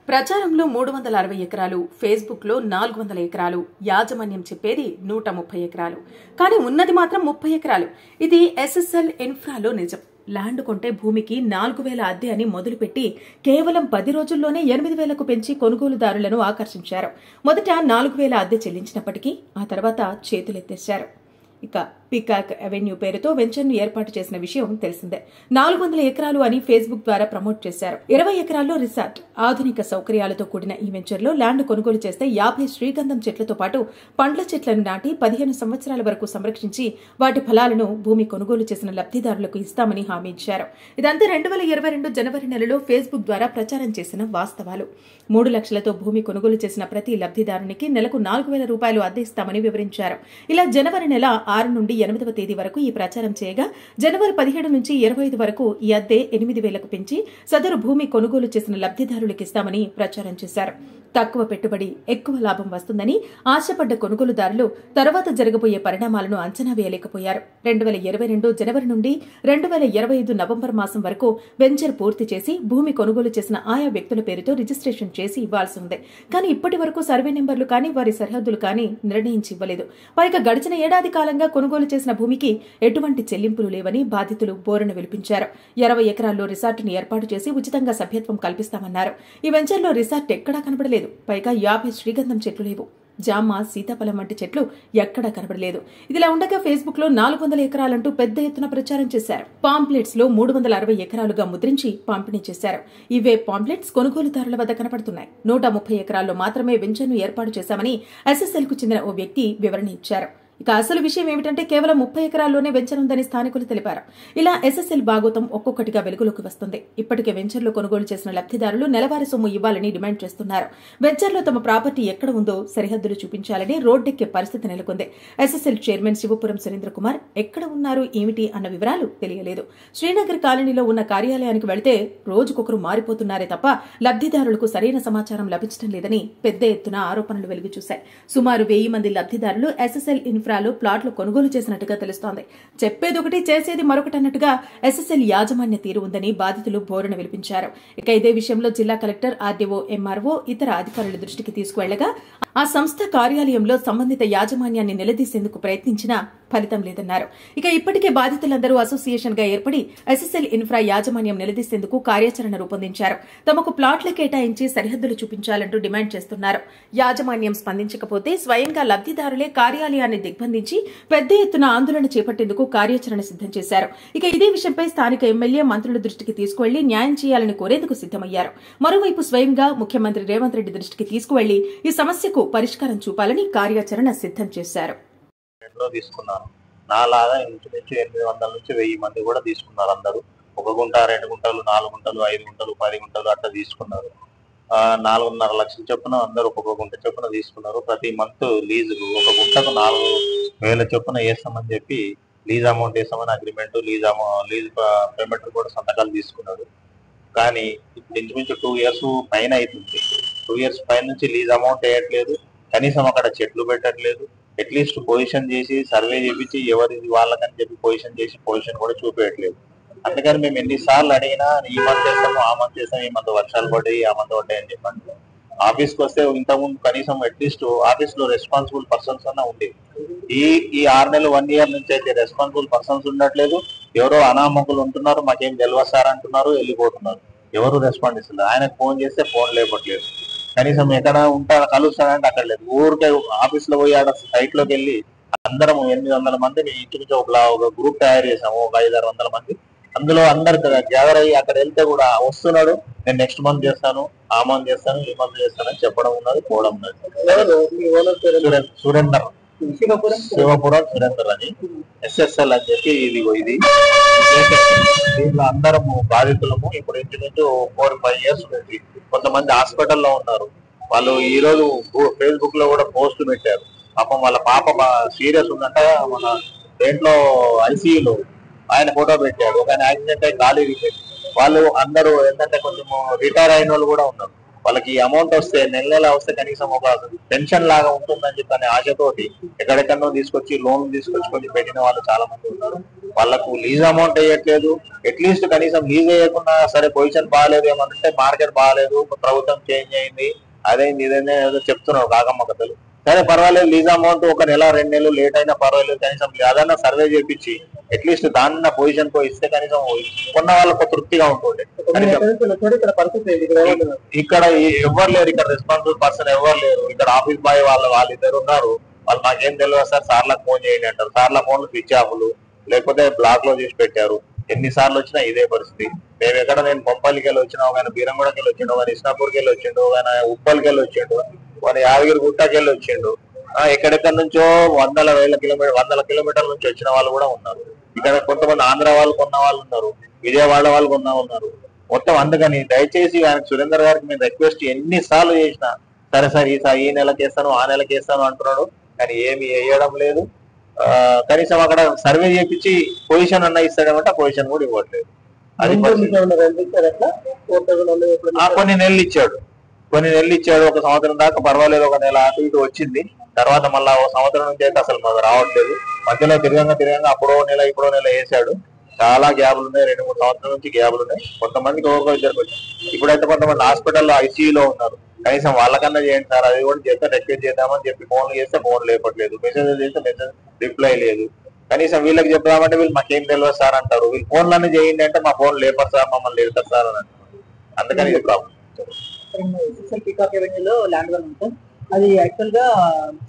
ప్రచారంలో 360 ఎకరాలు, ఫేస్బుక్లో 400 ఎకరాలు, యాజమాన్యం చెప్పేది 130 ఎకరాలు. కానీ ఉన్నది మాత్రం 30 ఎకరాలు. ఇది ఎస్ఎస్ఎల్ ఇన్ఫ్రాలో నిజం. ల్యాండ్ కొంటే భూమికి 4000 అద్దె అని మొదలుపెట్టి కేవలం 10 రోజుల్లోనే 8000కు పెంచి కొనుగోలుదారులను ఆకర్షించారు. మొదట 4000 అద్దె చెల్లించినప్పటికీ ఆ తర్వాత చేతులెత్తేశారు. ఇక పీకాక్ అవెన్యూ పేరుతో వెంచర్ను ఏర్పాటు చేసిన విషయం తెలిసిందే. 400 ఎకరాలు అని ఫేస్బుక్ ద్వారా ప్రమోట్ చేశారు. 20 ఎకరాల్లో రిసార్ట్, ఆధునిక సౌకర్యాలతో కూడిన ఈ వెంచర్లో ల్యాండ్ కొనుగోలు చేస్తే 50 శ్రీగంధం చెట్లతో పాటు పండ్ల చెట్లను నాటి 15 సంవత్సరాల వరకు సంరక్షించి వాటి ఫలాలను భూమి కొనుగోలు చేసిన లబ్ధిదారులకు ఇస్తామని హామీ ఇచ్చారు. ఇదంతా 2022 జనవరి నెలలో ఫేస్బుక్ ద్వారా ప్రచారం చేసిన వాస్తవాలు. 3 లక్షలతో భూమి కొనుగోలు చేసిన ప్రతి లబ్ధిదారునికి నెలకు 4000 రూపాయలు అద్దె ఇస్తామని వివరించారు. ఇలా జనవరి నెల 6 నుండి 8వ తేదీ వరకు ఈ ప్రచారం చేయగా జనవరి 17 నుంచి 25 వరకు ఈ అద్దె 8000కు పెంచి సదరు భూమి కొనుగోలు చేసిన లబ్ధిదారులకు ఇస్తామని ప్రచారం చేశారు. తక్కువ పెట్టుబడి ఎక్కువ లాభం వస్తుందని ఆశపడ్డ కొనుగోలుదారులు తర్వాత జరగబోయే పరిణామాలను అంచనా వేయలేకపోయారు. 2022 జనవరి నుండి 2025 నవంబర్ మాసం వరకు వెంచర్ పూర్తి చేసి భూమి కొనుగోలు చేసిన ఆయా వ్యక్తుల పేరుతో రిజిస్ట్రేషన్ చేసి ఇవ్వాల్సి ఉంది. కానీ ఇప్పటి వరకు సర్వే నెంబర్లు కానీ వారి సరిహద్దులు కానీ నిర్ణయించి ఇవ్వలేదు. పైగా గడిచిన ఏడాది కాలంగా కొనుగోలు చేసిన భూమికి ఎటువంటి చెల్లింపులు లేవని బాధితులు బోరున విలిపించారు. 20 ఎకరాల్లో రిసార్టును ఏర్పాటు చేసి ఉచితంగా సభ్యత్వం కల్పిస్తామన్నారు. ఈ వెంచర్లో రిసార్ట్ ఎక్కడా కనబడలేదు. పైగా 50 శ్రీగంధం చెట్లు లేవు. జామ, సీతాఫలం వంటి చెట్లు ఎక్కడా కనబడలేదు. ఇదిలా ఉండగా ఫేస్బుక్ లో 400 ఎకరాలంటూ పెద్ద ఎత్తున ప్రచారం చేశారు. పాంప్లెట్స్ లో 360 ఎకరాలుగా ముద్రించి పంపిణీ చేశారు. ఇవే పాంప్లెట్స్ కొనుగోలుదారుల వద్ద కనపడుతున్నాయి. 130 ఎకరాల్లో మాత్రమే వెంచర్ను ఏర్పాటు చేశామని ఎస్ఎస్ఎల్ కు చెందిన ఓ వ్యక్తి వివరణ ఇచ్చారు. ఇక అసలు విషయం ఏమిటంటే కేవలం 30 ఎకరాల్లోనే వెంచర్ ఉందని స్థానికులు తెలిపారు. ఇలా ఎస్ఎస్ఎల్ భాగోతం ఒక్కొక్కటిగా వెలుగులోకి వస్తుంది. ఇప్పటికే వెంచర్లో కొనుగోలు చేసిన లబ్ధిదారులు నెలవారీ సొమ్ము ఇవ్వాలని డిమాండ్ చేస్తున్నారు. వెంచర్లో తమ ప్రాపర్టీ ఎక్కడ ఉందో సరిహద్దులు చూపించాలని రోడ్డెక్కే పరిస్థితి నెలకొంది. ఎస్ఎస్ఎల్ చైర్మన్ శివపురం సురేంద్ర కుమార్ ఎక్కడ ఉన్నారు ఏమిటి అన్న వివరాలు తెలియలేదు. శ్రీనగర్ కాలనీలో ఉన్న కార్యాలయానికి వెళితే రోజుకొకరు మారిపోతున్నారే తప్ప లబ్ధిదారులకు సరైన సమాచారం లభించడం లేదని పెద్ద ఎత్తున ఆరోపణలు వెలుగు చూశాయి. సుమారు 1000 మంది లబ్ధిదారులు ఎస్ఎస్ఎల్ ఇన్ఫ్రాలో ప్లాట్లు కొనుగోలు చేసినట్టుగా తెలుస్తోంది. చెప్పేదొకటి చేసేది మరొకటి అన్నట్టుగా ఎస్ఎస్ఎల్ యాజమాన్య తీరు ఉందని బాధితులు బోరున విలిపించారు. ఇక ఇదే విషయంలో జిల్లా కలెక్టర్, ఆర్డీఓ, ఎంఆర్ఓ ఇతర అధికారుల దృష్టికి తీసుకువెళ్లగా ఆ సంస్థ కార్యాలయంలో సంబంధిత యాజమాన్యాన్ని నిలదీసేందుకు ప్రయత్నించినా ఫలితం లేదన్నారు. ఇక ఇప్పటికే బాధితులందరూ అసోసియేషన్ గా ఏర్పడి ఎస్ఎస్ఎల్ ఇన్ఫ్రా యాజమాన్యం నిలదీసేందుకు కార్యాచరణ రూపొందించారు. తమకు ప్లాట్లు కేటాయించి సరిహద్దులు చూపించాలంటూ డిమాండ్ చేస్తున్నారు. యాజమాన్యం స్పందించకపోతే స్వయంగా లబ్ధిదారులే కార్యాలయాన్ని దిగ్బంధించి పెద్ద ఎత్తున ఆందోళన చేపట్టేందుకు కార్యాచరణ సిద్దం చేశారు. ఇక ఇదే విషయంపై స్థానిక ఎమ్మెల్యే, మంత్రుల దృష్టికి తీసుకువెళ్లి న్యాయం చేయాలని కోరేందుకు సిద్దమయ్యారు. మరోవైపు స్వయంగా ముఖ్యమంత్రి రేవంత్ రెడ్డి దృష్టికి తీసుకువెళ్లి ఈ సమస్యకు పరిష్కారం చూపాలని కార్యాచరణ సిద్దం చేశారు. తీసుకున్నాను నాలాగా ఇంచుమించు 800 నుంచి 1000 మంది కూడా తీసుకున్నారు. అందరూ 1 గుంట, 2 గుంటలు, 4 గుంటలు, 5 గుంటలు, 10 గుంటలు అట్లా తీసుకున్నారు. 4.5 లక్షల చొప్పున అందరూ 1 గుంట చొప్పున తీసుకున్నారు. ప్రతి మంత్ లీజు 1 గుంటకు 4000 చొప్పున వేస్తామని చెప్పి లీజ్ అమౌంట్ వేస్తామని అగ్రిమెంట్, లీజ్ పేమెంట్ కూడా సంతకాలు తీసుకున్నాడు. కానీ ఇప్పుడు ఇంచుమించు 2 ఇయర్స్ పైన అవుతుంది. 2 ఇయర్స్ పైన నుంచి లీజ్ అమౌంట్ వేయట్లేదు. కనీసం అక్కడ చెట్లు పెట్టట్లేదు. అట్లీస్ట్ పొజిషన్ చేసి సర్వే చేపించి ఎవరిది వాళ్ళకని చెప్పి పొజిషన్ కూడా చూపించట్లేదు. అందుకని మేము ఎన్నిసార్లు అడిగినా ఈ మంత్ చేస్తాము, ఆ మంత్ చేస్తాము, ఈ మంత్ వర్షాలు పడ్డాయి, ఆ మంత్ పడ్డాయి అని చెప్పండి. ఆఫీస్కి వస్తే ఇంతకుముందు కనీసం అట్లీస్ట్ ఆఫీస్ లో రెస్పాన్సిబుల్ పర్సన్స్ అన్నా ఉండేది. ఈ 6 నెలలు 1 ఇయర్ నుంచి అయితే రెస్పాన్సిబుల్ పర్సన్స్ ఉండట్లేదు. ఎవరో అనామకులు ఉంటున్నారు, మాకేం తెలియదు సార్ అంటున్నారు, వెళ్ళిపోతున్నారు. ఎవరు రెస్పాండ్ ఇస్తున్నారు. ఆయనకు ఫోన్ చేస్తే ఫోన్ లేపట్లేదు. కనీసం ఎక్కడ కలుస్తానంటే అక్కడ లేదు. ఊరికే ఆఫీస్ లో పోయి ఆడ సైట్ లోకి వెళ్ళి అందరం 800 మందిని ఇంచుమించు ఒక గ్రూప్ తయారు చేసాము. ఒక 500-600 మంది అందులో అందరు గ్యాదర్ అయ్యి అక్కడ వెళ్తే కూడా వస్తున్నాడు, నేను నెక్స్ట్ మంత్ చేస్తాను, ఆ మంత్ చేస్తాను, ఈ మంత్ చేస్తాను అని చెప్పడం ఉన్నది, పోవడం ఉన్నది. సురేందర్, శివపురం సురేందర్ అని ఎస్ఎస్ఎల్ అని చెప్పి ఇది దీంట్లో అందరము బాధితులము. ఇప్పుడు ఇంచుమించు 4-5 ఇయర్స్ నుంచి కొంతమంది హాస్పిటల్లో ఉన్నారు. వాళ్ళు ఈ రోజు ఫేస్బుక్ లో కూడా పోస్ట్ పెట్టారు. పాపం వాళ్ళ పాప సీరియస్ ఉందంట. మన దేంట్లో ఐసీయూలో ఆయన ఫోటో పెట్టాడు. ఒక ఆయన యాక్సిడెంట్ అయి ఖాళీ వాళ్ళు అందరూ ఏంటంటే కొంచెం రిటైర్ అయిన వాళ్ళు కూడా ఉన్నారు. వాళ్ళకి ఈ అమౌంట్ వస్తే నెల వస్తే కనీసం ఒక పెన్షన్ లాగా ఉంటుందని చెప్పి అనే ఆశతోటి ఎక్కడెక్కడో తీసుకొచ్చి లోన్ తీసుకొచ్చి పెట్టిన వాళ్ళు చాలా మంది ఉన్నారు. వాళ్ళకు లీజ్ అమౌంట్ వేయట్లేదు. అట్లీస్ట్ కనీసం లీజ్ వేయకుండా సరే పొజిషన్ బాగాలేదు ఏమంటే మార్కెట్ బాగాలేదు, ప్రభుత్వం చేంజ్ అయింది, అదైంది ఇదైంది ఏదో చెప్తున్నారు కాకమ్మ కథలు. సరే పర్వాలేదు, లీజ్ అమౌంట్ ఒక నెల 2 నెలలు లేట్ అయినా పర్వాలేదు, కనీసం అదన్నా సర్వే చేయించి అట్లీస్ట్ దాన్ని పొజిషన్ కు ఇస్తే కనీసం కొన్న వాళ్ళకు తృప్తిగా ఉంటుంది. ఇక్కడ ఎవరు లేరు, ఇక్కడ రెస్పాన్సిబుల్ పర్సన్ ఎవరు లేరు. ఇక్కడ ఆఫీస్ బాయ్ వాళ్ళిద్దరు ఉన్నారు. వాళ్ళు నాకేం తెలియదు సార్, సార్లకు ఫోన్ చేయండి అంటారు. సార్ల ఫోన్లు స్విచ్ ఆఫ్లు లేకపోతే బ్లాక్ లో చేసి పెట్టారు. ఎన్నిసార్లు వచ్చినా ఇదే పరిస్థితి. నేను బొంపల్లికి వెళ్ళి వచ్చినా, ఒక బీరంగూడకి వెళ్ళి వచ్చిండు, ఒక ఇస్నాపూర్కి వెళ్ళి వచ్చిండు, ఒక ఉప్పల్కి వెళ్ళి వచ్చిండు, ఒక యాదగిరి గుట్టకి వెళ్ళి వచ్చిండు. ఎక్కడెక్కడి నుంచో వందల కిలోమీటర్ల నుంచి వచ్చిన వాళ్ళు కూడా ఉన్నారు. ఇక్కడ కొంతమంది ఆంధ్ర వాళ్ళు కొన్న వాళ్ళు ఉన్నారు, విజయవాడ వాళ్ళు కొన్న ఉన్నారు మొత్తం. అందుకని దయచేసి ఆయనకు సురేందర్ గారికి మేము రిక్వెస్ట్ ఎన్నిసార్లు చేసినా సరే సార్ ఈ నెలకి వేస్తాను ఆ నెలకి వేస్తాను అంటున్నాడు, కానీ ఏమి వేయడం లేదు. కనీసం అక్కడ సర్వే చేపించి పొజిషన్ అన్న ఇస్తాడేమంటే ఆ పొజిషన్ కూడా ఇవ్వట్లేదు. అది కొన్ని నెలలు ఇచ్చాడు, ఒక సంవత్సరం దాకా పర్వాలేదు, ఒక నెల అటు ఇటు వచ్చింది. తర్వాత మళ్ళా ఒక సంవత్సరం నుంచి అయితే అసలు మాకు రావట్లేదు. మధ్యలో తిరగంగా అప్పుడో నెల ఇప్పుడో నెల వేసాడు. చాలా గ్యాప్లు ఉన్నాయి, 2-3 సంవత్సరాల నుంచి గ్యాప్లు ఉన్నాయి. కొంతమందికి ఒకరికో ఇద్దరికి వచ్చాయి. ఇప్పుడైతే కొంతమంది హాస్పిటల్లో ఐసీయూలో ఉన్నారు. కనీసం వాళ్ళకన్నా చేయండి సార్, అది కూడా చేస్తే రిక్వెస్ట్ చేద్దామని చెప్పి ఫోన్లు చేస్తే ఫోన్ లేపట్లేదు, మెసేజ్ చేస్తే మెసేజ్ రిప్లై లేదు. కనీసం వీళ్ళకి చెప్దామంటే వీళ్ళు మాకేం తెలియదు సార్ అంటారు. వీళ్ళు ఫోన్లన్నీ చేయండి అంటే మా ఫోన్ లేపరు సార్, మమ్మల్ని లేపుతారు సార్ అని అంటారు. అందుకని ఇది ప్రాబ్లం. పీకాక్ రెవెన్యూలో ల్యాండ్ వన్ ఉంటుంది. అది యాక్చువల్ గా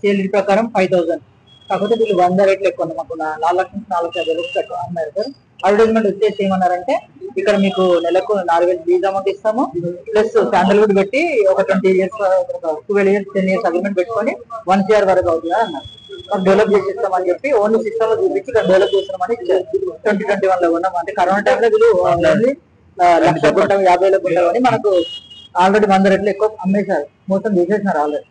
సేల్ ప్రకారం 5,000, కాకపోతే వీళ్ళు 100 రేట్లు ఎక్కువ మాకు 4 లక్షల నుంచి 4,50,000 అన్నారు సార్. అడ్వర్టైజ్మెంట్ వచ్చేసి ఏమన్నారంటే ఇక్కడ మీకు నెలకు 4,000 లీజ్ అమౌంట్ ఇస్తాము, ప్లస్ శాండల్వుడ్ పెట్టి ఒక 20 years 12 years 10 years అగ్రిమెంట్ పెట్టుకొని 1 crore వరకు అవుతుంది అన్నారు. మాకు డెవలప్ చేసి ఇస్తామని చెప్పి ఓన్లీ సిస్టమ్ లో చూపించి ఇక్కడ డెవలప్ చేస్తామని ఇచ్చారు. 2021 లో ఉన్నాం అంటే కరోనా టైంలో వీళ్ళు ఓన్లీ 1,50,000 గుంటామని మనకు ఆల్రెడీ 100 రెట్లు ఎక్కువ అమ్మేశారు, మోసం చేసేసినారు ఆల్రెడీ.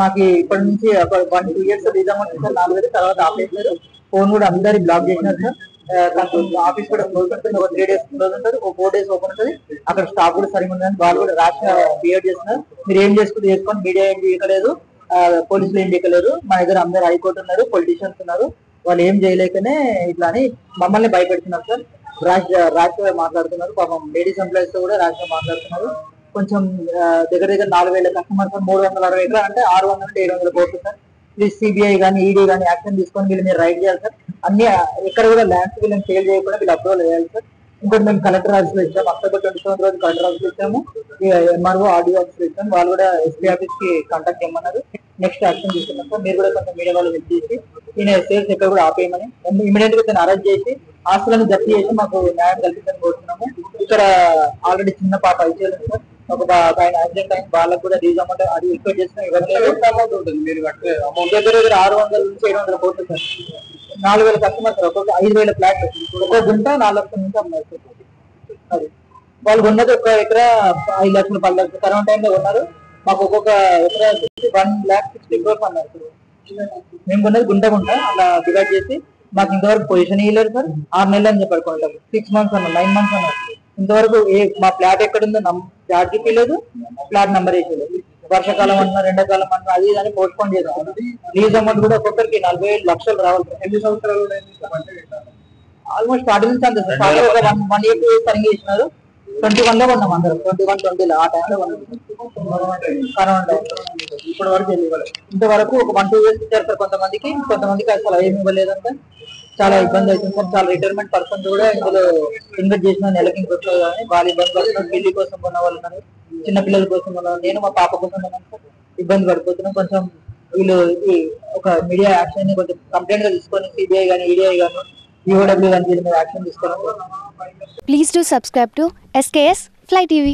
మాకు ఇప్పటి నుంచి ఒక 1-2 years లీజ్ అమౌంట్ ఇస్తారు, 4,000 తర్వాత ఆపేసారు. ఫోన్ కూడా అందరి బ్లాక్ చేసినారు సార్. ఆఫీస్ కూడా క్లోజ్ ఉంటుంది, ఒక 3 days క్లోజ్ ఉంటుంది, ఒక 4 days ఓపెన్ ఉంటుంది. అక్కడ స్టాఫ్ కూడా సరిగ్గా ఉందని వాళ్ళు కూడా రాష్ట్ర బిహేవ్ చేస్తున్నారు. మీరు ఏం చేసుకోండి, మీడియా ఏం చేయలేదు, పోలీసులు ఏం చేయలేరు, మా దగ్గర అందరు హైకోర్టు ఉన్నారు, పొలిటీషియన్స్ ఉన్నారు, వాళ్ళు ఏం చేయలేకనే ఇట్లా అని మమ్మల్ని భయపెడుతున్నారు సార్. ర్యాష్ మాట్లాడుతున్నారు. పాపం లేడీస్ ఎంప్లాయీస్ తో కూడా ర్యాష్ మాట్లాడుతున్నారు. కొంచెం దగ్గర 4,000 కస్టమర్స్ 360 ఎకరాలు అంటే 600 నుండి 700 కోట్లు సార్. ప్లీజ్ సిబిఐ కానీ ఈడీ కానీ యాక్షన్ తీసుకొని వీళ్ళు మీరు రైడ్ చేయాలి సార్. అన్ని ఎక్కడ కూడా ల్యాండ్స్ వీళ్ళని సేల్ చేయకుండా వీళ్ళు అప్రూవల్ చేయాలి సార్. ఇంకోటి మేము కలెక్టర్ ఆఫీస్ లో ఇచ్చాము, అక్టోబర్ 27 రోజు కలెక్టర్ ఆఫీస్ లో ఇచ్చాము, ఎంఆర్ఓ ఆర్డీఓ ఆఫీస్ లో ఇచ్చాము. వాళ్ళు కూడా ఎస్పీ ఆఫీస్ కి కాంటాక్ట్ చేయమన్నారు. నెక్స్ట్ యాక్షన్ తీసుకున్నాం సార్. మీరు కూడా కొంచెం మీడియా వాళ్ళు హెల్ప్ చేసి ఈయన సేల్స్ ఎక్కడ కూడా ఆపేయమని ఇమీడియట్ గా తను అరెస్ట్ చేసి ఆస్తులను జప్తు చేసి మాకు న్యాయం కల్పించని కోరుతున్నాము. ఇక్కడ ఆల్రెడీ చిన్న పాప ఐసీఎల్ సార్, ఒక ఆయన యాక్సిడెంట్ అయిన వాళ్ళకు కూడా లీజ్ అమౌంట్ అది రిక్వెస్ట్ చేసిన అమౌంట్ ఉంటుంది. మీరు దగ్గర 600 నుంచి 700 కోట్లు సార్. 4,000 కస్టమర్స్, ఒక్కొక్క 5,000 ఫ్లాట్, ఒక్కొక్క గుంట 4 లక్షల నుంచి అమ్మారు సార్. అది వాళ్ళు ఉన్నది ఒక ఎకరా 5 లక్షలు 10 లక్షలు కరోనా టైంలో ఉన్నారు. మాకు ఒక్కొక్క ఎకరా 1,60,000 crores అన్నారు సార్. మేము కొన్నది గుంట అలా డివైడ్ చేసి మాకు ఇంతవరకు పొజిషన్ ఇవ్వలేదు సార్. 6 నెలలు అని చెప్పారు, 6 months అన్నారు, 9 months అన్నారు. ఇంతవరకు మా ఫ్లాట్ ఎక్కడుందో ఫ్లాట్ చూపించలేదు, ఫ్లాట్ నెంబర్ వేయలేదు. వర్షాకాలం అన్నా ఎండాకాలం అన్నా అది అని పోస్ట్ పోన్ చేశారు. లీజ్ అమౌంట్ కూడా ఒక్కొక్కరికి 45 లక్షలు రావాలి. 8 సంవత్సరాలు ఆల్మోస్ట్ స్టార్టింగ్ నుంచి అంతే సార్. 1 year 2 years సరిగ్గా ఇచ్చినారు. 21 లో ఉన్నాం అందరం, 21-20 ఆ టైంలో ఉన్నాం కరోనా టైం. ఇప్పటి వరకు ఇవ్వలేదు. ఇంతవరకు ఒక 1-2 years ఇచ్చారు సార్ కొంతమందికి అసలు ఏమి ఇవ్వలేదంటే చాలా ఇబ్బంది అవుతుంది సార్. చాలా రిటైర్మెంట్ పర్సన్స్ కూడా ఇందులో ఇన్వెస్ట్ చేసిన నెలకి ఇంకొక కానీ వాళ్ళు ఇబ్బంది పడుతున్నారు. పెళ్లి కోసం ఉన్న వాళ్ళు ఉన్నారు, చిన్న పిల్లల కోసం ఉన్నారు, నేను మా పాప కోసం ఉన్నాను సార్. ఇబ్బంది పడిపోతున్నాం. కొంచెం వీళ్ళు ఒక మీడియా యాక్షన్ కొంచెం కంప్లైంట్ గా తీసుకొని సిబిఐ కానీ ఈడీఐ కానీ ఈఓడబ్ల్యూ కానీ దీని మీద యాక్షన్ తీసుకోవాలి. Please do subscribe to SKS Fly TV.